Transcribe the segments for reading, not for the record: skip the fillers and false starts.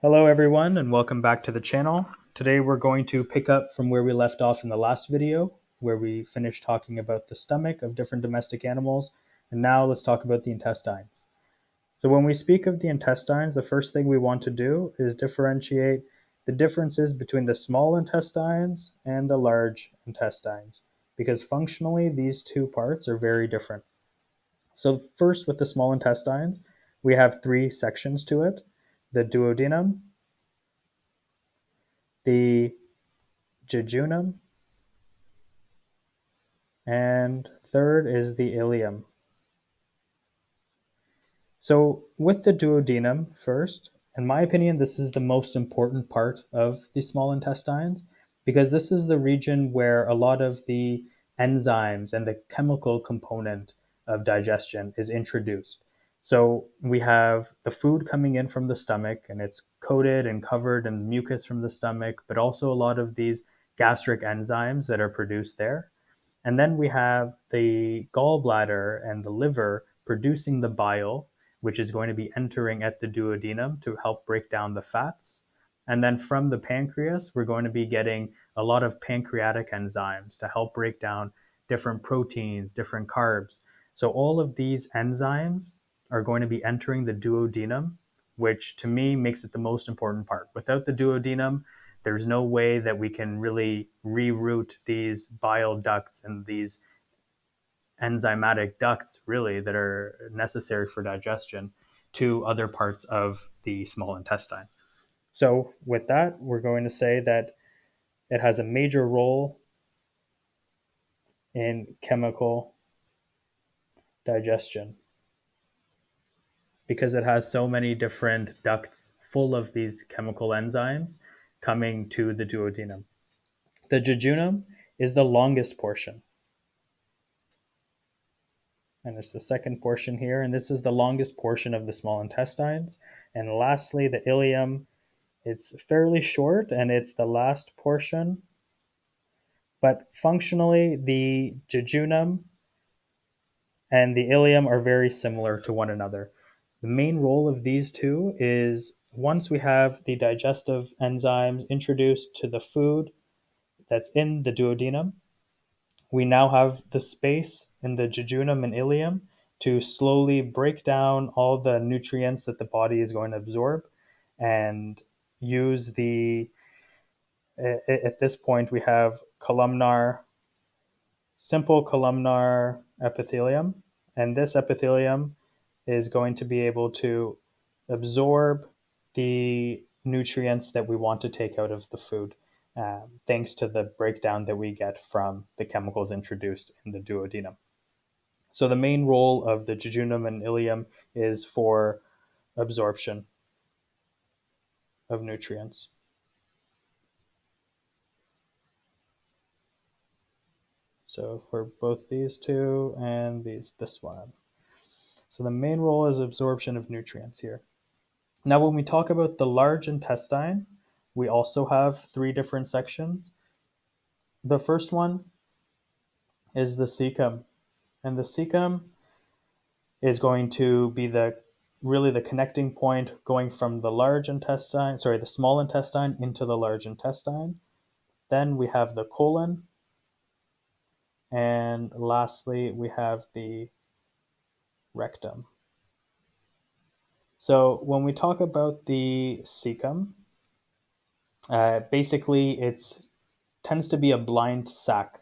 Hello everyone and welcome back to the channel. Today we're going to pick up from where we left off in the last video, where we finished talking about the stomach of different domestic animals, and now let's talk about the intestines. So when we speak of the intestines, the first thing we want to do is differentiate the differences between the small intestines and the large intestines, because functionally these two parts are very different. So first with the small intestines, we have three sections to it: the duodenum, the jejunum, and third is the ileum. So with the duodenum first, in my opinion, this is the most important part of the small intestines because this is the region where a lot of the enzymes and the chemical component of digestion is introduced. So we have the food coming in from the stomach and it's coated and covered in mucus from the stomach, but also a lot of these gastric enzymes that are produced there. And then we have the gallbladder and the liver producing the bile, which is going to be entering at the duodenum to help break down the fats. And then from the pancreas, we're going to be getting a lot of pancreatic enzymes to help break down different proteins, different carbs. So all of these enzymes are going to be entering the duodenum, which to me makes it the most important part. Without the duodenum, there's no way that we can really reroute these bile ducts and these enzymatic ducts really that are necessary for digestion to other parts of the small intestine. So with that, we're going to say that it has a major role in chemical digestion because it has so many different ducts full of these chemical enzymes coming to the duodenum. The jejunum is the longest portion, and it's the second portion here, and this is the longest portion of the small intestines. And lastly, the ileum, it's fairly short and it's the last portion, but functionally the jejunum and the ileum are very similar to one another. The main role of these two is once we have the digestive enzymes introduced to the food that's in the duodenum, we now have the space in the jejunum and ileum to slowly break down all the nutrients that the body is going to absorb and use the at this point we have simple columnar epithelium, and this epithelium is going to be able to absorb the nutrients that we want to take out of the food, thanks to the breakdown that we get from the chemicals introduced in the duodenum. So the main role of the jejunum and ileum is for absorption of nutrients. So for both these two and this one. So the main role is absorption of nutrients here. Now, when we talk about the large intestine, we also have three different sections. The first one is the cecum, and the cecum is going to be the connecting point going from the small intestine into the large intestine. Then we have the colon, and lastly, we have the rectum. So when we talk about the cecum, basically it tends to be a blind sac,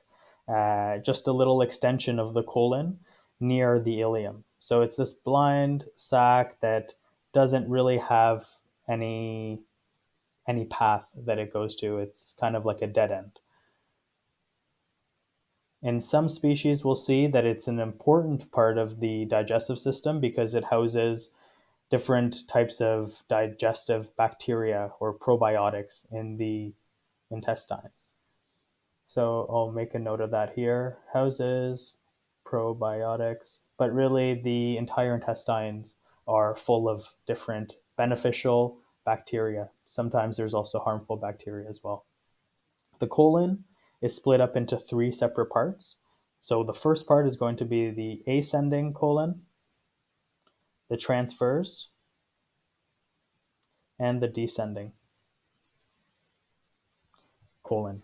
just a little extension of the colon near the ileum. So it's this blind sac that doesn't really have any any path that it goes to. It's kind of like a dead end. In some species, we'll see that it's an important part of the digestive system because it houses different types of digestive bacteria or probiotics in the intestines. So I'll make a note of that here. Houses probiotics, but really the entire intestines are full of different beneficial bacteria. Sometimes there's also harmful bacteria as well. The colon is split up into three separate parts. So the first part is going to be the ascending colon, the transverse, and the descending colon.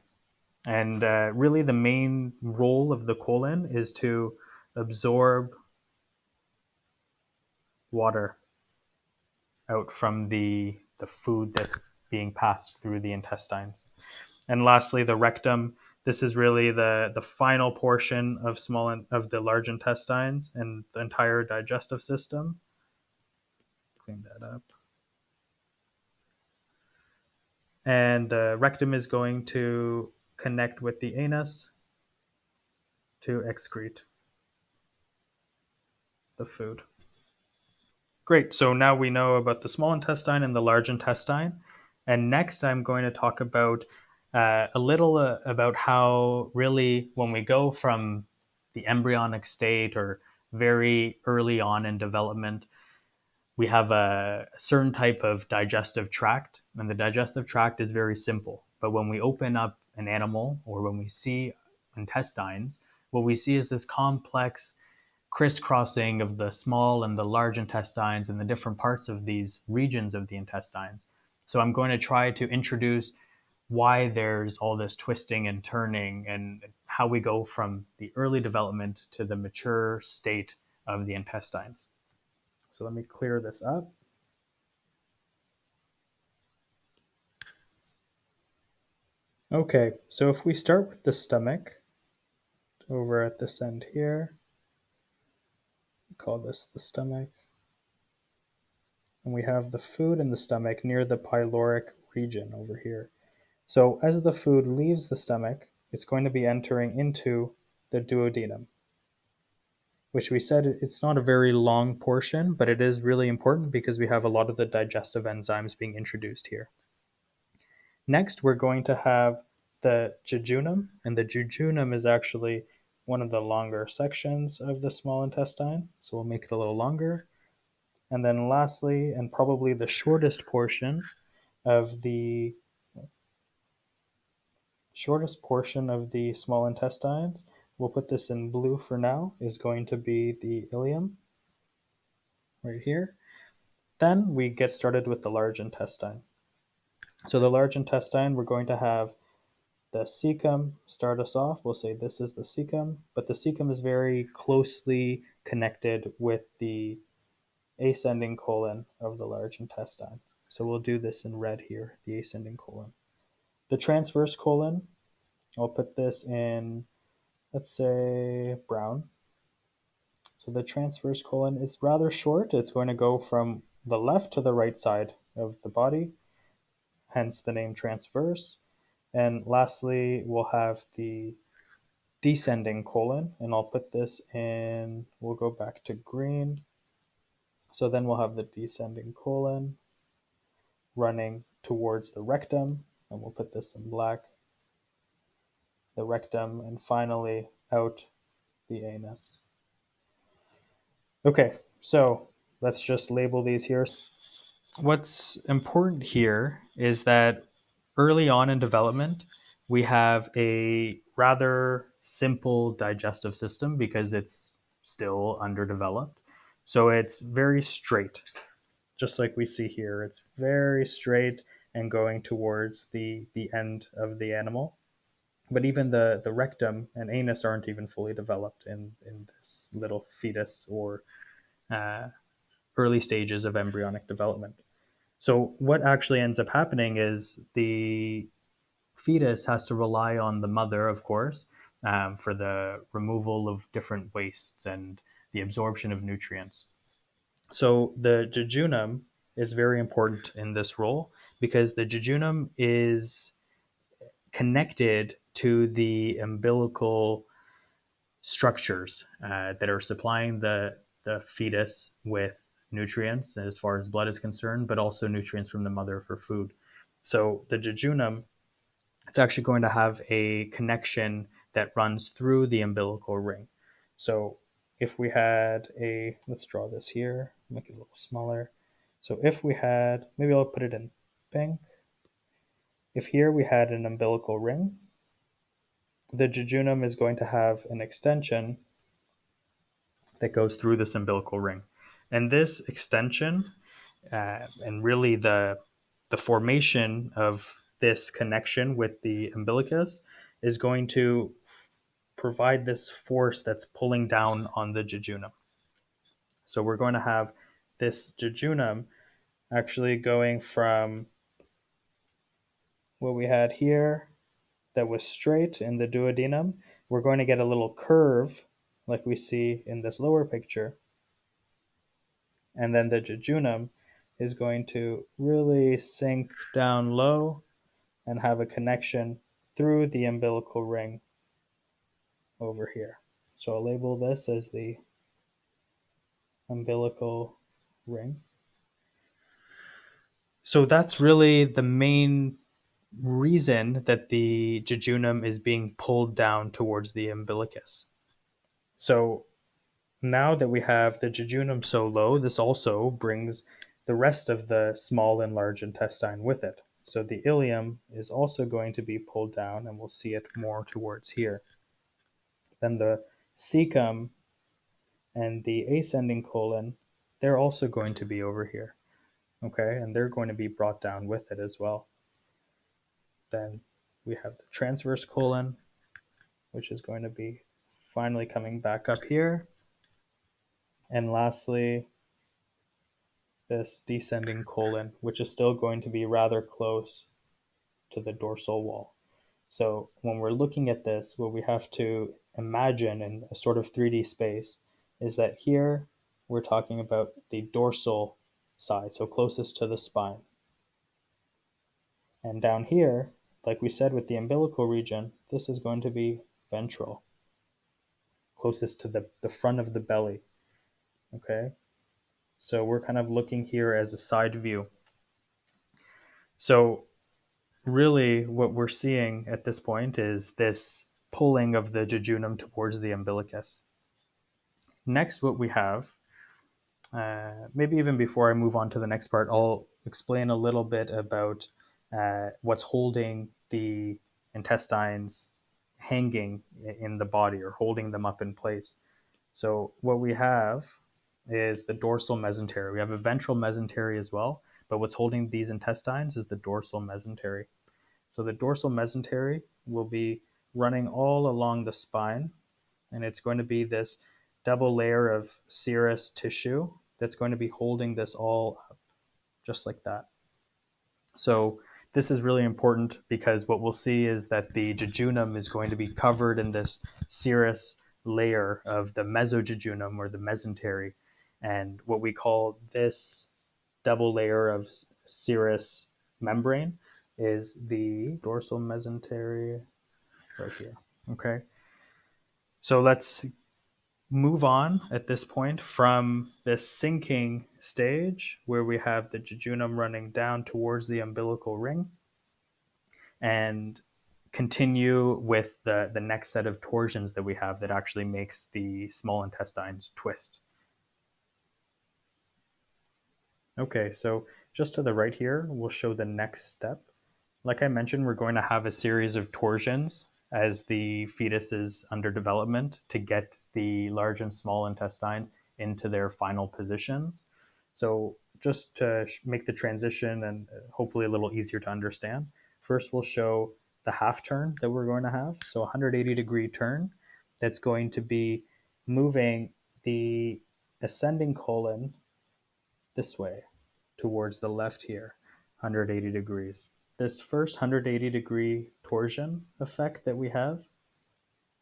And really, the main role of the colon is to absorb water out from the food that's being passed through the intestines. And lastly, the rectum. This is really the final portion of of the large intestines and the entire digestive system. Clean that up. And the rectum is going to connect with the anus to excrete the food. Great. So now we know about the small intestine and the large intestine. And next, I'm going to talk about a little about how really when we go from the embryonic state or very early on in development, we have a certain type of digestive tract. And the digestive tract is very simple. But when we open up an animal or when we see intestines, what we see is this complex crisscrossing of the small and the large intestines and the different parts of these regions of the intestines. So I'm going to try to introduce why there's all this twisting and turning and how we go from the early development to the mature state of the intestines. So let me clear this up. Okay, so if we start with the stomach over at this end here, we call this the stomach. And we have the food in the stomach near the pyloric region over here. So as the food leaves the stomach, it's going to be entering into the duodenum, which we said it's not a very long portion, but it is really important because we have a lot of the digestive enzymes being introduced here. Next, we're going to have the jejunum, and the jejunum is actually one of the longer sections of the small intestine, so we'll make it a little longer. And then lastly, and probably the shortest portion of the small intestines, we'll put this in blue for now, is going to be the ileum right here. Then we get started with the large intestine. So the large intestine, we're going to have the cecum start us off. We'll say this is the cecum, but the cecum is very closely connected with the ascending colon of the large intestine. So we'll do this in red here, the ascending colon. The transverse colon, I'll put this in, let's say, brown. So the transverse colon is rather short. It's going to go from the left to the right side of the body, hence the name transverse. And lastly, we'll have the descending colon, and I'll put this in, we'll go back to green. So then we'll have the descending colon running towards the rectum, and we'll put this in black, the rectum, and finally out the anus. Okay, so let's just label these here. What's important here is that early on in development, we have a rather simple digestive system because it's still underdeveloped. So it's very straight, just like we see here. It's very straight and going towards the end of the animal. But even the rectum and anus aren't even fully developed in this little fetus or early stages of embryonic development. So what actually ends up happening is the fetus has to rely on the mother, of course, for the removal of different wastes and the absorption of nutrients. So the jejunum is very important in this role because the jejunum is connected to the umbilical structures that are supplying the fetus with nutrients as far as blood is concerned, but also nutrients from the mother for food. So the jejunum, it's actually going to have a connection that runs through the umbilical ring. So if we had let's draw this here, make it a little smaller. So if we had, maybe I'll put it in pink. If here we had an umbilical ring, the jejunum is going to have an extension that goes through this umbilical ring. And this extension, and really the the formation of this connection with the umbilicus is going to provide this force that's pulling down on the jejunum. So we're going to have this jejunum actually going from what we had here that was straight in the duodenum. We're going to get a little curve like we see in this lower picture. And then the jejunum is going to really sink down low and have a connection through the umbilical ring over here. So I'll label this as the umbilical ring. So that's really the main reason that the jejunum is being pulled down towards the umbilicus. So now that we have the jejunum so low, this also brings the rest of the small and large intestine with it. So the ileum is also going to be pulled down, and we'll see it more towards here. Then the cecum and the ascending colon, they're also going to be over here. Okay, and they're going to be brought down with it as well. Then we have the transverse colon, which is going to be finally coming back up here. And lastly, this descending colon, which is still going to be rather close to the dorsal wall. So when we're looking at this, what we have to imagine in a sort of 3D space is that here we're talking about the dorsal side, so closest to the spine. And down here, like we said with the umbilical region, this is going to be ventral, closest to the front of the belly. Okay, so we're kind of looking here as a side view. So really what we're seeing at this point is this pulling of the jejunum towards the umbilicus. Next, what we have, maybe even before I move on to the next part, I'll explain a little bit about what's holding the intestines hanging in the body or holding them up in place. So what we have is the dorsal mesentery. We have a ventral mesentery as well, but what's holding these intestines is the dorsal mesentery. So the dorsal mesentery will be running all along the spine, and it's going to be this double layer of serous tissue that's going to be holding this all up, just like that. So this is really important because what we'll see is that the jejunum is going to be covered in this serous layer of the mesojejunum or the mesentery. And what we call this double layer of serous membrane is the dorsal mesentery right here. Okay. So let's move on at this point from this sinking stage where we have the jejunum running down towards the umbilical ring and continue with the next set of torsions that we have that actually makes the small intestines twist. Okay, so just to the right here, we'll show the next step. Like I mentioned, we're going to have a series of torsions as the fetus is under development to get the large and small intestines into their final positions. So just to make the transition and hopefully a little easier to understand, first we'll show the half turn that we're going to have. So a 180-degree turn that's going to be moving the ascending colon this way towards the left here, 180 degrees. This first 180-degree torsion effect that we have,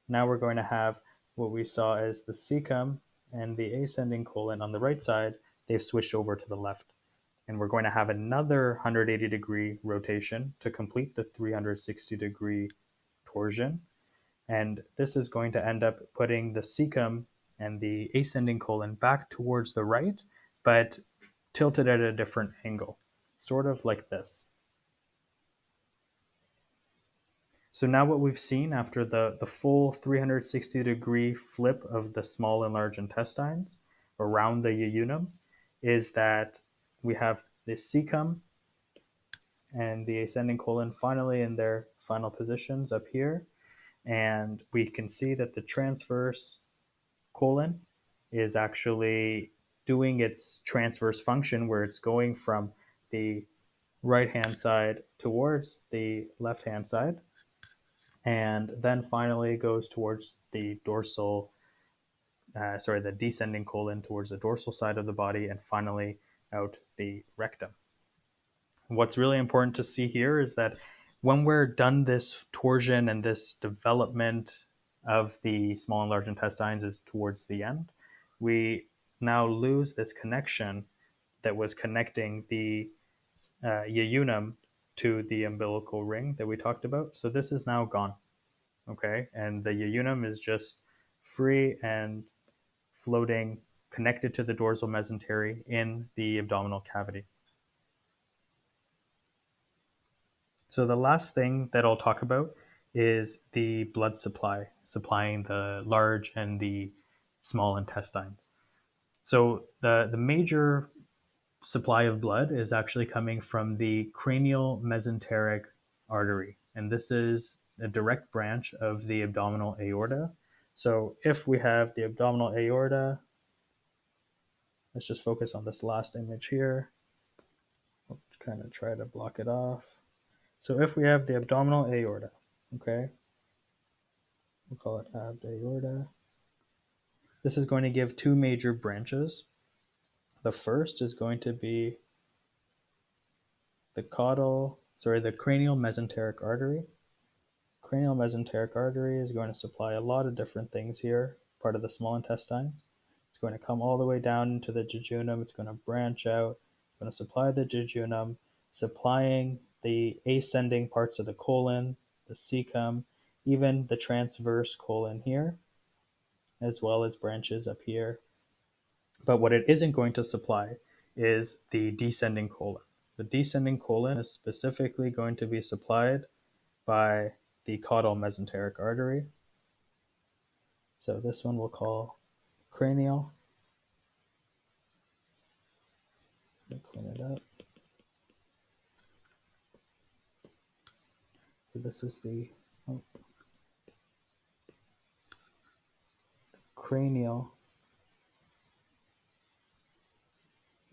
now we're going to have what we saw as the cecum and the ascending colon on the right side, they've switched over to the left. And we're going to have another 180-degree rotation to complete the 360-degree torsion. And this is going to end up putting the cecum and the ascending colon back towards the right, but tilted at a different angle, sort of like this. So now what we've seen after the full 360-degree flip of the small and large intestines around the jejunum is that we have the cecum and the ascending colon finally in their final positions up here. And we can see that the transverse colon is actually doing its transverse function where it's going from the right hand side towards the left hand side, and then finally goes towards the the descending colon towards the dorsal side of the body, and finally out the rectum. What's really important to see here is that when we're done this torsion and this development of the small and large intestines is towards the end, we now lose this connection that was connecting the jejunum to the umbilical ring that we talked about. So this is now gone, okay? And the jejunum is just free and floating, connected to the dorsal mesentery in the abdominal cavity. So the last thing that I'll talk about is the blood supply, supplying the large and the small intestines. So the major supply of blood is actually coming from the cranial mesenteric artery. And this is a direct branch of the abdominal aorta. So if we have the abdominal aorta, let's just focus on this last image here. We'll kind of try to block it off. So if we have the abdominal aorta, okay, we'll call it ab aorta. This is going to give two major branches. The first is going to be the cranial mesenteric artery. Cranial mesenteric artery is going to supply a lot of different things here, part of the small intestines. It's going to come all the way down into the jejunum. It's going to branch out. It's going to supply the jejunum, supplying the ascending parts of the colon, the cecum, even the transverse colon here, as well as branches up here. But what it isn't going to supply is the descending colon. The descending colon is specifically going to be supplied by the caudal mesenteric artery. So this one we'll call cranial. Clean it up. So this is the cranial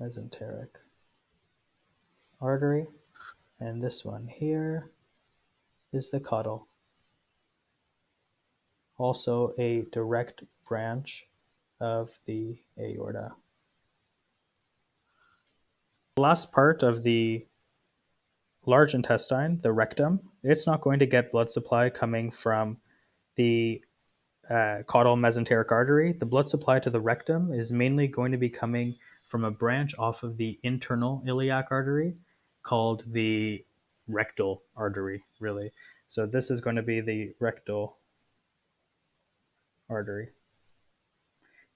mesenteric artery, and this one here is the caudal, also a direct branch of the aorta. The last part of the large intestine, the rectum, it's not going to get blood supply coming from the caudal mesenteric artery. The blood supply to the rectum is mainly going to be coming from a branch off of the internal iliac artery called the rectal artery, really. So this is going to be the rectal artery.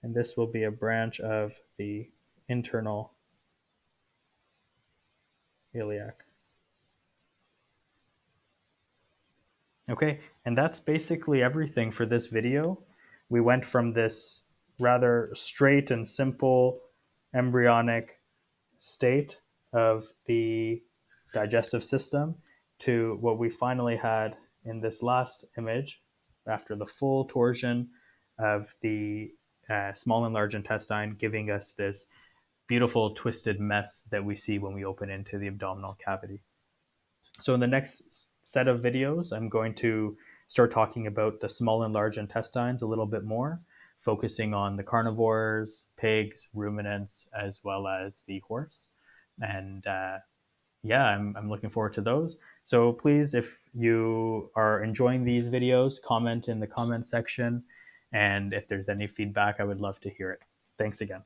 And this will be a branch of the internal iliac. Okay, and that's basically everything for this video. We went from this rather straight and simple embryonic state of the digestive system to what we finally had in this last image after the full torsion of the small and large intestine, giving us this beautiful twisted mess that we see when we open into the abdominal cavity. So in the next set of videos, I'm going to start talking about the small and large intestines a little bit more, focusing on the carnivores, pigs, ruminants, as well as the horse. And I'm looking forward to those. So please, if you are enjoying these videos, comment in the comment section. And if there's any feedback, I would love to hear it. Thanks again.